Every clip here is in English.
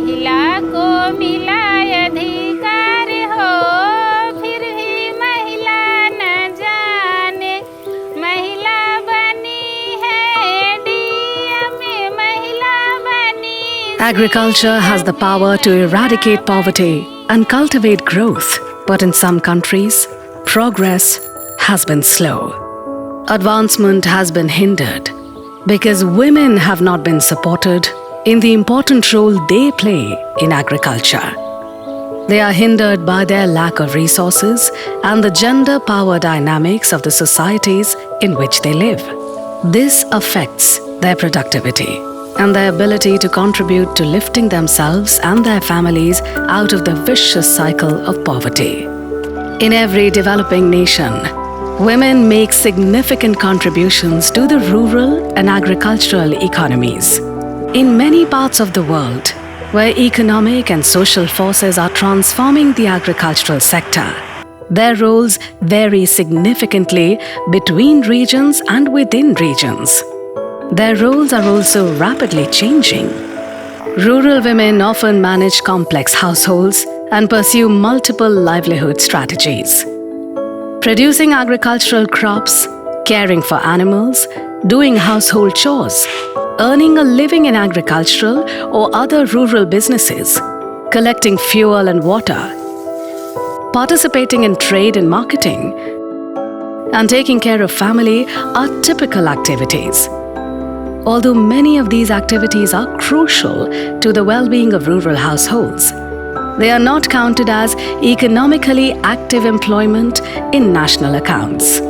महिला को मिला अधिकार हो, फिर भी महिला न जाने महिला बनी है डीएम, महिला बनी। Agriculture has the power to eradicate poverty and cultivate growth, but in some countries, progress has been slow. Advancement has been hindered because women have not been supported in the important role they play in agriculture. They are hindered by their lack of resources and the gender power dynamics of the societies in which they live. This affects their productivity and their ability to contribute to lifting themselves and their families out of the vicious cycle of poverty. In every developing nation, women make significant contributions to the rural and agricultural economies. In many parts of the world, where economic and social forces are transforming the agricultural sector, their roles vary significantly between regions and within regions. Their roles are also rapidly changing. Rural women often manage complex households and pursue multiple livelihood strategies. Producing agricultural crops, caring for animals, doing household chores, earning a living in agricultural or other rural businesses, collecting fuel and water, participating in trade and marketing, and taking care of family are typical activities. Although many of these activities are crucial to the well-being of rural households, they are not counted as economically active employment in national accounts.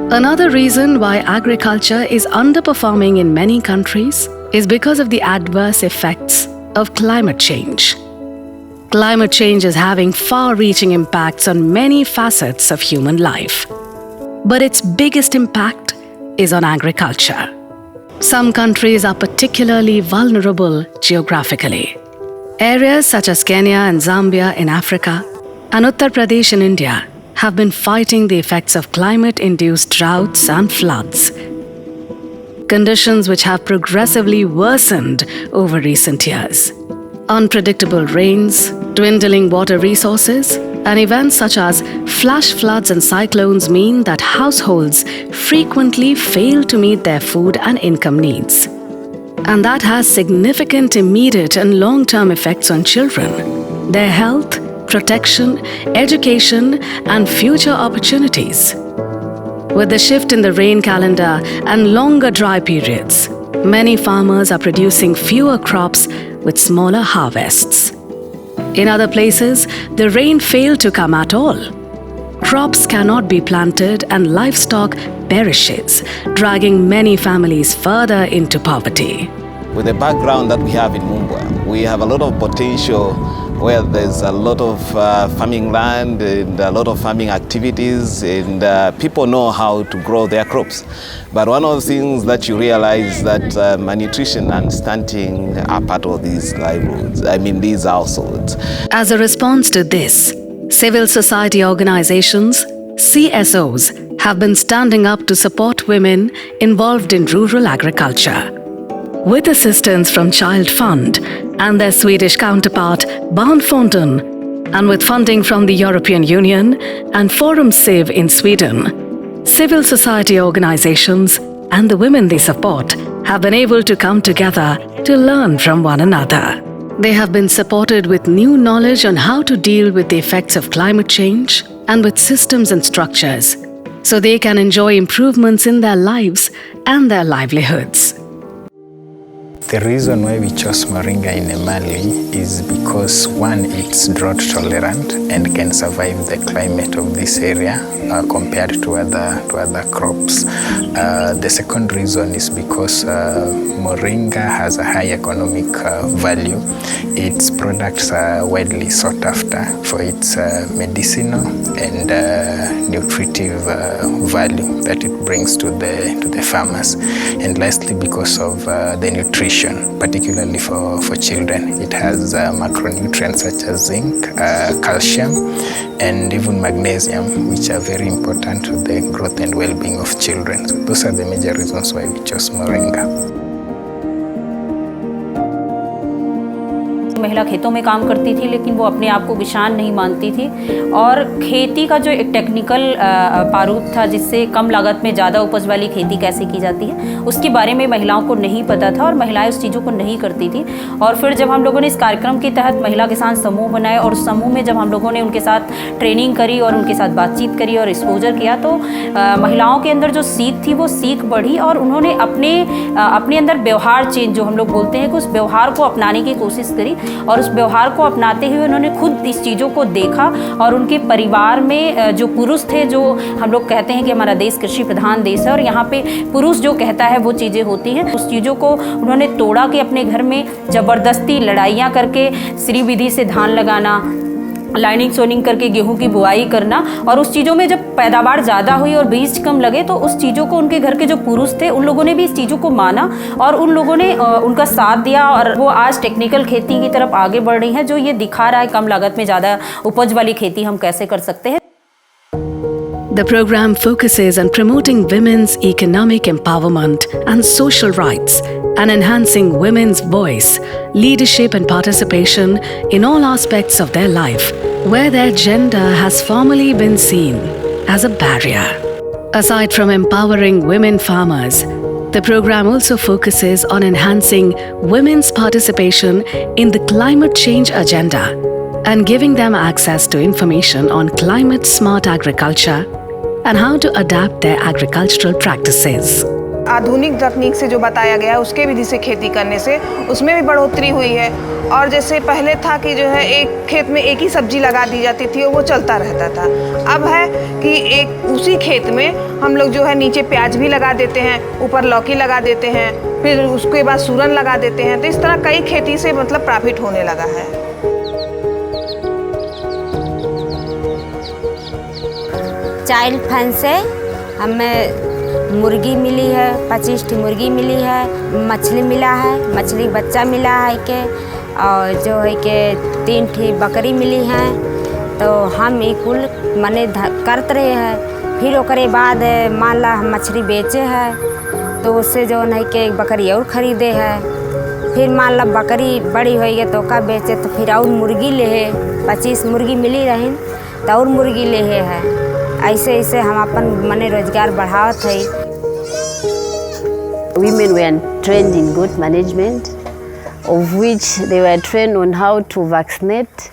Another reason why agriculture is underperforming in many countries is because of the adverse effects of climate change. Climate change is having far-reaching impacts on many facets of human life. But its biggest impact is on agriculture. Some countries are particularly vulnerable geographically. Areas such as Kenya and Zambia in Africa and Uttar Pradesh in India have been fighting the effects of climate-induced droughts and floods, conditions which have progressively worsened over recent years. Unpredictable rains, dwindling water resources, and events such as flash floods and cyclones mean that households frequently fail to meet their food and income needs. And that has significant immediate and long-term effects on children, their health, protection, education, and future opportunities. With the shift in the rain calendar and longer dry periods, many farmers are producing fewer crops with smaller harvests. In other places, the rain failed to come at all. Crops cannot be planted and livestock perishes, dragging many families further into poverty. With the background that we have in Mumbwa, we have a lot of potential where there's a lot of farming land and a lot of farming activities, and people know how to grow their crops. But one of the things that you realize that malnutrition and stunting are part of these livelihoods, these households. As a response to this, civil society organizations, CSOs, have been standing up to support women involved in rural agriculture. With assistance from ChildFund and their Swedish counterpart Barnfonden, and with funding from the European Union and Forum Civ in Sweden, civil society organizations and the women they support have been able to come together to learn from one another. They have been supported with new knowledge on how to deal with the effects of climate change and with systems and structures, so they can enjoy improvements in their lives and their livelihoods. The reason why we chose moringa in Emali is because, one, it's drought tolerant and can survive the climate of this area compared to other crops. The second reason is because moringa has a high economic value. Its products are widely sought after for its medicinal and nutritive value that it brings to the farmers. And lastly, because of the nutrition, particularly for children. It has macronutrients such as zinc, calcium, and even magnesium, which are very important to the growth and well-being of children. So those are the major reasons why we chose moringa. महिला खेतों में काम करती थी, लेकिन वो अपने आप को किसान नहीं मानती थी। और खेती का जो एक टेक्निकल प्रारूप था, जिससे कम लागत में ज़्यादा उपज वाली खेती कैसे की जाती है, उसके बारे में महिलाओं को नहीं पता था और महिलाएं उस चीज़ों को नहीं करती थी। और फिर जब हम लोगों ने इस कार्यक्रम के तहत महिला किसान समूह बनाए और उस समूह में जब हम लोगों ने उनके साथ ट्रेनिंग करी और उनके साथ बातचीत करी और एक्सपोजर किया, तो महिलाओं के अंदर जो सीख थी वो सीख बढ़ी और उन्होंने अपने अंदर व्यवहार चेंज, जो हम लोग बोलते हैं कि उस व्यवहार को अपनाने की कोशिश करी। और उस व्यवहार को अपनाते हुए उन्होंने खुद इस चीज़ों को देखा और उनके परिवार में जो पुरुष थे, जो हम लोग कहते हैं कि हमारा देश कृषि प्रधान देश है और यहाँ पे पुरुष जो कहता है वो चीज़ें होती हैं, उस चीज़ों को उन्होंने तोड़ा कि अपने घर में ज़बरदस्ती लड़ाइयाँ करके श्री विधि से धान लगाना, लाइनिंग सोनिंग करके गेहूं की बुआई करना, और उस चीज़ों में जब पैदावार ज़्यादा हुई और बीज कम लगे तो उस चीज़ों को उनके घर के जो पुरुष थे उन लोगों ने भी इस चीज़ों को माना और उन लोगों ने उनका साथ दिया और वो आज टेक्निकल खेती की तरफ आगे बढ़ रही हैं, जो ये दिखा रहा है कम लागत में ज़्यादा उपज वाली खेती हम कैसे कर सकते हैं। The program focuses on promoting women's economic empowerment and social rights and enhancing women's voice, leadership and participation in all aspects of their life where their gender has formerly been seen as a barrier. Aside from empowering women farmers, the program also focuses on enhancing women's participation in the climate change agenda and giving them access to information on climate-smart agriculture and how to adapt their agricultural practices. आधुनिक तकनीक से जो बताया गया है उसके विधि से खेती करने से उसमें भी बढ़ोतरी हुई है। और जैसे पहले था कि जो है एक खेत में एक ही सब्जी लगा दी जाती थी और वो चलता रहता था, अब है कि एक उसी खेत में हम लोग जो है नीचे प्याज भी लगा देते हैं, ऊपर लौकी लगा देते हैं, फिर उसके बाद सूरन लगा देते हैं। तो इस तरह कई खेती से मतलब प्रॉफिट होने लगा है। चाइल्ड फंड से हमें मुर्गी मिली है, 25 ठी मुर्गी मिली है, मछली मिला है, मछली बच्चा मिला है के, और जो है कि 3 ठी बकरी मिली हैं। तो हम ई कुल मने करते रहे हैं। फिर ओकरे बाद मान ला हम मछली बेचे हैं तो उससे जो है कि एक बकरी और ख़रीदे है। फिर मान ला बकरी बड़ी हो गई तो का बेचे तो फिर और मुर्गी ले है, 25 मुर्गी मिली रही तो और मुर्गी ले है। ऐसे ऐसे हम अपन मने रोजगार बढ़ावत है। Women were trained in goat management, of which they were trained on how to vaccinate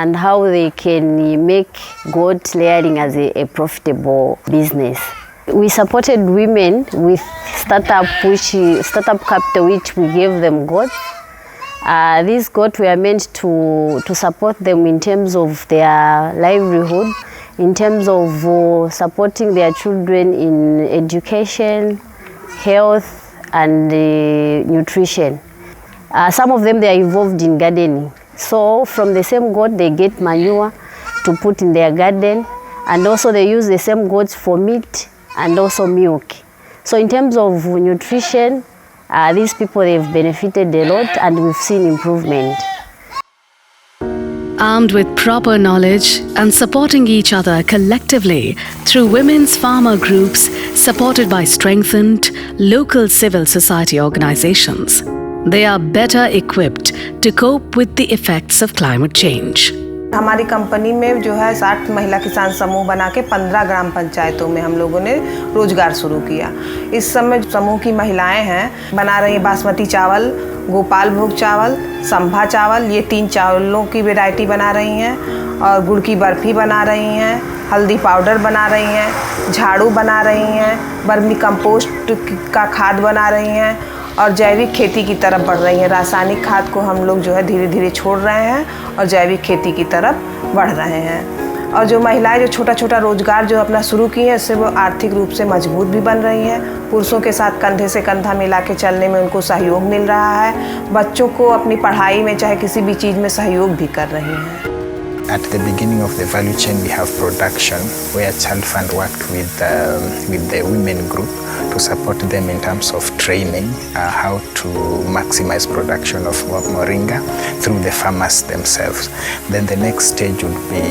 and how they can make goat layering as a profitable business. We supported women with startup capital, which we gave them goats. These goats were meant to support them in terms of their livelihood, in terms of supporting their children in education, health and nutrition. Some of them they are involved in gardening. So from the same goat they get manure to put in their garden, and also they use the same goats for meat and also milk. So in terms of nutrition, these people they've benefited a lot and we've seen improvement. Armed with proper knowledge and supporting each other collectively through women's farmer groups supported by strengthened local civil society organizations, they are better equipped to cope with the effects of climate change. हमारी company में जो है 60 महिला किसान समूह बना के 15 ग्राम पंचायतों में हम लोगों ने रोजगार शुरू किया। इस समय समूह की महिलाएं हैं बना रही हैं बासमती चावल, गोपाल भोग चावल, संभा चावल, ये 3 चावलों की वैरायटी बना रही हैं, और गुड़ की बर्फ़ी बना रही हैं, हल्दी पाउडर बना रही हैं, झाड़ू बना रही हैं, वर्मी कंपोस्ट का खाद बना रही हैं और जैविक खेती की तरफ बढ़ रही हैं। रासायनिक खाद को हम लोग जो है धीरे धीरे छोड़ रहे हैं और जैविक खेती की तरफ बढ़ रहे हैं। और जो महिलाएं जो छोटा छोटा रोजगार जो अपना शुरू की हैं, इससे वो आर्थिक रूप से मजबूत भी बन रही हैं। पुरुषों के साथ कंधे से कंधा मिला के चलने में उनको सहयोग मिल रहा है। बच्चों को अपनी पढ़ाई में चाहे किसी भी चीज़ में सहयोग भी कर रही हैं। At the beginning of the value chain, we have production, where ChildFund worked with the women group to support them in terms of training how to maximize production of moringa through the farmers themselves. Then the next stage would be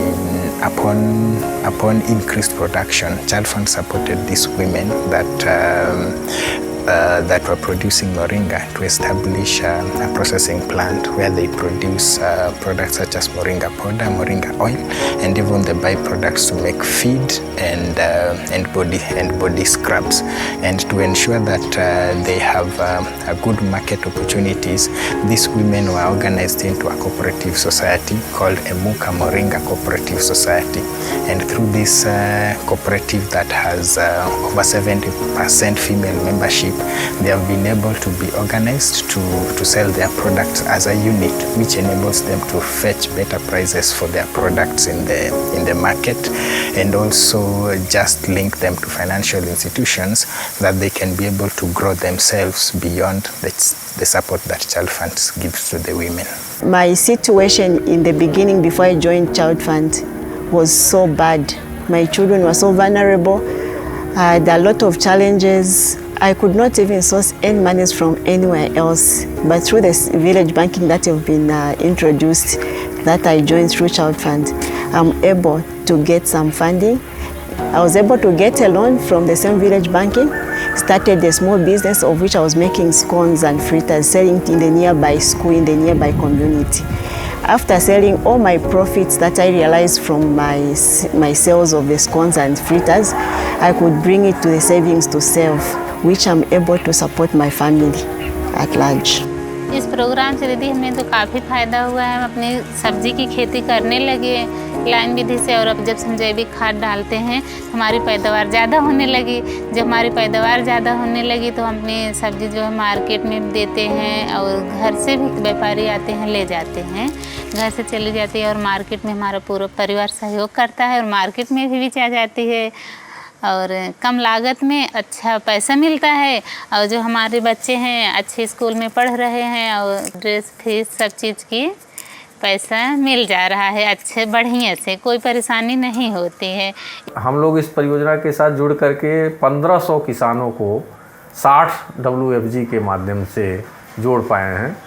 upon increased production, ChildFund supported these women that that were producing moringa to establish a processing plant where they produce products such as moringa powder, moringa oil, and even the byproducts to make feed and body scrubs. And to ensure that they have a good market opportunities, these women were organized into a cooperative society called Emuka Moringa Cooperative Society. And through this cooperative that has over 70% female membership, they have been able to be organized to sell their products as a unit, which enables them to fetch better prices for their products in the market, and also just link them to financial institutions that they can be able to grow themselves beyond the support that ChildFund gives to the women. My situation in the beginning before I joined ChildFund was so bad. My children were so vulnerable. There are a lot of challenges. I could not even source any money from anywhere else. But through this village banking that have been introduced, that I joined through ChildFund, I'm able to get some funding. I was able to get a loan from the same village banking, started a small business of which I was making scones and fritters, selling in the nearby school, in the nearby community. After selling all my profits that I realized from my sales of the scones and fritters, I could bring it to the savings to save, which I'm able to support my family at large. इस programme से दीदी हमें तो काफ़ी फ़ायदा हुआ है। हम अपनी सब्जी की खेती करने लगे लाइन विधि से, और अब जब हम जैविक खाद डालते हैं हमारी पैदावार ज़्यादा होने लगी। जब हमारी पैदावार ज़्यादा होने लगी तो हम अपनी सब्जी जो है मार्केट में देते हैं, और घर से भी व्यापारी आते हैं ले जाते हैं, घर से चली जाती है, और मार्केट में हमारा पूरा परिवार सहयोग करता है, और मार्केट में भी बेचा जाती है, और कम लागत में अच्छा पैसा मिलता है। और जो हमारे बच्चे हैं अच्छे स्कूल में पढ़ रहे हैं, और ड्रेस फीस सब चीज़ की पैसा मिल जा रहा है अच्छे बढ़िया से, कोई परेशानी नहीं होती है। हम लोग इस परियोजना के साथ जुड़ करके 1500 किसानों को 60 WFG के माध्यम से जोड़ पाए हैं।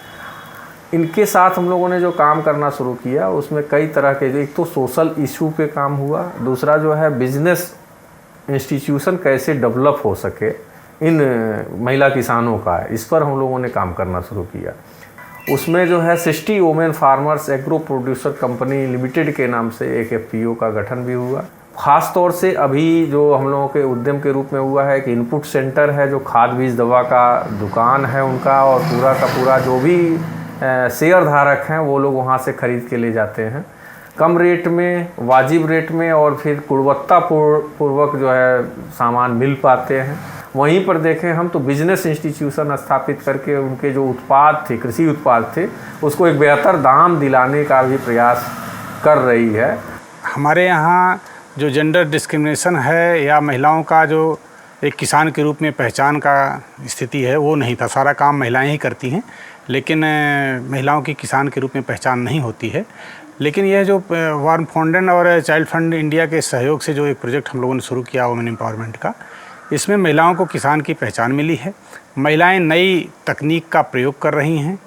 इनके साथ हम लोगों ने जो काम करना शुरू किया उसमें कई तरह के, एक तो सोशल इशू पे काम हुआ, दूसरा जो है बिजनेस इंस्टीट्यूशन कैसे डेवलप हो सके इन महिला किसानों का, इस पर हम लोगों ने काम करना शुरू किया। उसमें जो है 60 women farmers agro producer company limited के नाम से एक FPO का गठन भी हुआ। ख़ास तौर से अभी जो हम लोगों के उद्यम के रूप में हुआ है कि इनपुट सेंटर है, जो खाद बीज दवा का दुकान है उनका, और पूरा का पूरा जो भी शेयर धारक हैं वो लोग वहाँ से ख़रीद के ले जाते हैं कम रेट में, वाजिब रेट में, और फिर गुणवत्ता पूर्वक जो है सामान मिल पाते हैं। वहीं पर देखें हम तो बिजनेस इंस्टीट्यूशन स्थापित करके उनके जो उत्पाद थे, कृषि उत्पाद थे, उसको एक बेहतर दाम दिलाने का भी प्रयास कर रही है। हमारे यहाँ जो जेंडर डिस्क्रिमिनेशन है या महिलाओं का जो एक किसान के रूप में पहचान का स्थिति है वो नहीं था। सारा काम महिलाएं ही करती हैं, लेकिन महिलाओं की किसान के रूप में पहचान नहीं होती है। लेकिन यह जो वार्म फाउंडेशन और चाइल्ड फंड इंडिया के सहयोग से जो एक प्रोजेक्ट हम लोगों ने शुरू किया वुमेन एम्पावरमेंट का, इसमें महिलाओं को किसान की पहचान मिली है। महिलाएं नई तकनीक का प्रयोग कर रही हैं,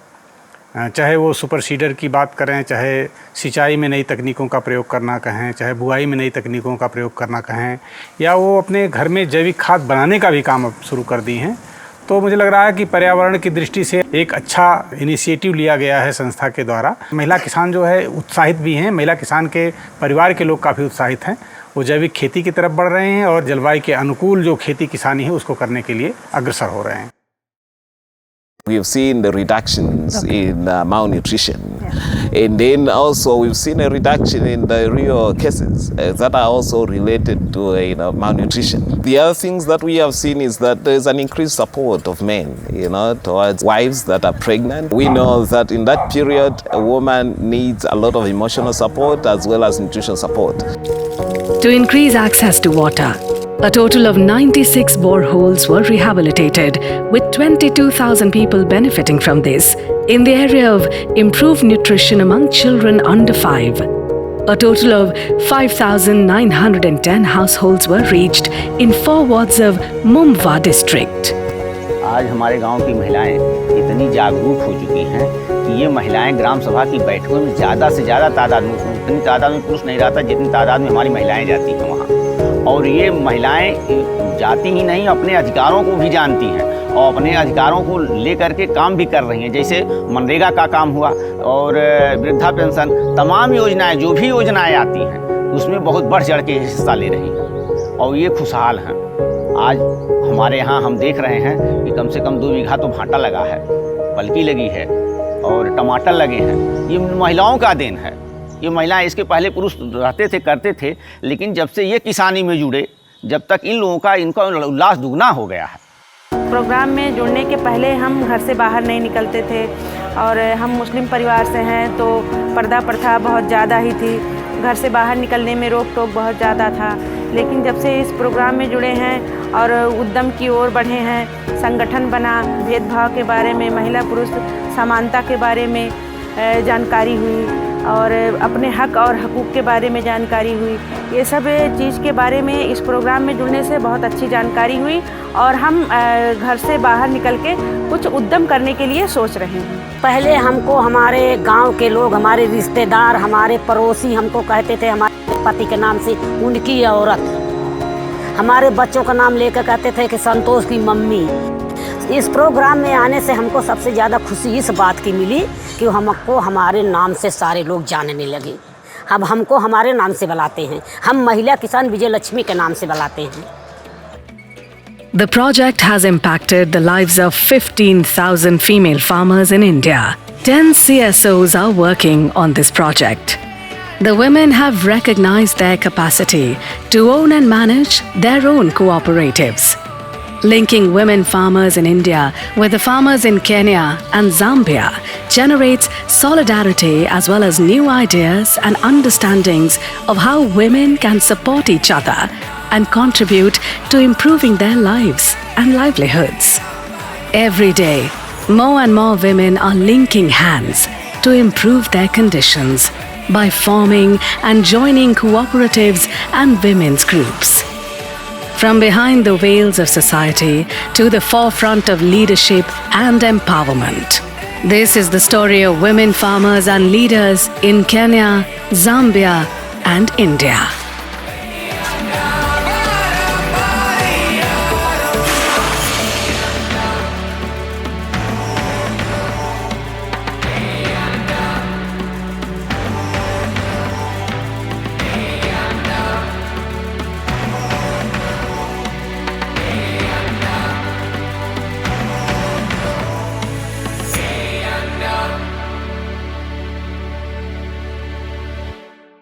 चाहे वो सुपर सीडर की बात करें, चाहे सिंचाई में नई तकनीकों का प्रयोग करना कहें, चाहे बुआई में नई तकनीकों का प्रयोग करना कहें, या वो अपने घर में जैविक खाद बनाने का भी काम अब शुरू कर दी हैं। तो मुझे लग रहा है कि पर्यावरण की दृष्टि से एक अच्छा इनिशिएटिव लिया गया है संस्था के द्वारा। महिला किसान जो है उत्साहित भी हैं, महिला किसान के परिवार के लोग काफ़ी उत्साहित हैं, वो जैविक खेती की तरफ बढ़ रहे हैं और जलवायु के अनुकूल जो खेती किसानी है उसको करने के लिए अग्रसर हो रहे हैं। We've seen the reductions in malnutrition, and then also we've seen a reduction in the real cases that are also related to malnutrition. The other things that we have seen is that there's an increased support of men, towards wives that are pregnant. We know that in that period, a woman needs a lot of emotional support as well as nutritional support. To increase access to water, a total of 96 boreholes were rehabilitated, with 22,000 people benefiting from this. In the area of improved nutrition among children under 5, a total of 5,910 households were reached in 4 wards of Mumba district. आज हमारे गांव की महिलाएं इतनी जागरूक हो चुकी हैं कि ये महिलाएं ग्राम सभा की बैठकों में ज़्यादा से ज़्यादा तादाद में, उतनी तादाद में पुरुष नहीं रहता जितनी तादाद में हमारी महिलाएं जाती हैं वहाँ। और ये महिलाएं जाती ही नहीं, अपने अधिकारों को भी जानती हैं और अपने अधिकारों को लेकर के काम भी कर रही हैं। जैसे मनरेगा का काम हुआ और वृद्धा पेंशन, तमाम योजनाएं, जो भी योजनाएं आती हैं उसमें बहुत बढ़ चढ़ के हिस्सा ले रही हैं और ये खुशहाल हैं। आज हमारे यहाँ हम देख रहे हैं कि कम से कम 2 बीघा तो भांटा लगा है, पलकी लगी है और टमाटर लगे हैं। ये महिलाओं का देन है। ये महिलाएं, इसके पहले पुरुष रहते थे, करते थे, लेकिन जब से ये किसानी में जुड़े, जब तक इन लोगों का इनका उल्लास दुगना हो गया है। प्रोग्राम में जुड़ने के पहले हम घर से बाहर नहीं निकलते थे और हम मुस्लिम परिवार से हैं तो पर्दा प्रथा बहुत ज़्यादा ही थी। घर से बाहर निकलने में रोक टोक बहुत ज़्यादा था। लेकिन जब से इस प्रोग्राम में जुड़े हैं और उद्यम की ओर बढ़े हैं, संगठन बना, भेदभाव के बारे में, महिला पुरुष समानता के बारे में जानकारी हुई और अपने हक और हकूक़ के बारे में जानकारी हुई। ये सब चीज़ के बारे में इस प्रोग्राम में जुड़ने से बहुत अच्छी जानकारी हुई और हम घर से बाहर निकल के कुछ उद्यम करने के लिए सोच रहे हैं। पहले हमको हमारे गांव के लोग, हमारे रिश्तेदार, हमारे पड़ोसी हमको कहते थे हमारे पति के नाम से उनकी औरत, हमारे बच्चों का नाम लेकर कहते थे कि संतोष की मम्मी। इस प्रोग्राम में आने से हमको सबसे ज़्यादा खुशी इस बात की मिली कि हमको हमारे नाम से सारे लोग जानने लगे। अब हमको हमारे नाम से बुलाते हैं, हम महिला किसान विजय लक्ष्मी के नाम से बुलाते हैं। The project has impacted the lives of 15,000 female farmers in India. 10 CSOs are working on this project. The women have recognized their capacity to own and manage their own cooperatives. Linking women farmers in India with the farmers in Kenya and Zambia generates solidarity as well as new ideas and understandings of how women can support each other and contribute to improving their lives and livelihoods. Every day, more and more women are linking hands to improve their conditions by forming and joining cooperatives and women's groups. From behind the veils of society to the forefront of leadership and empowerment. This is the story of women farmers and leaders in Kenya, Zambia, and India.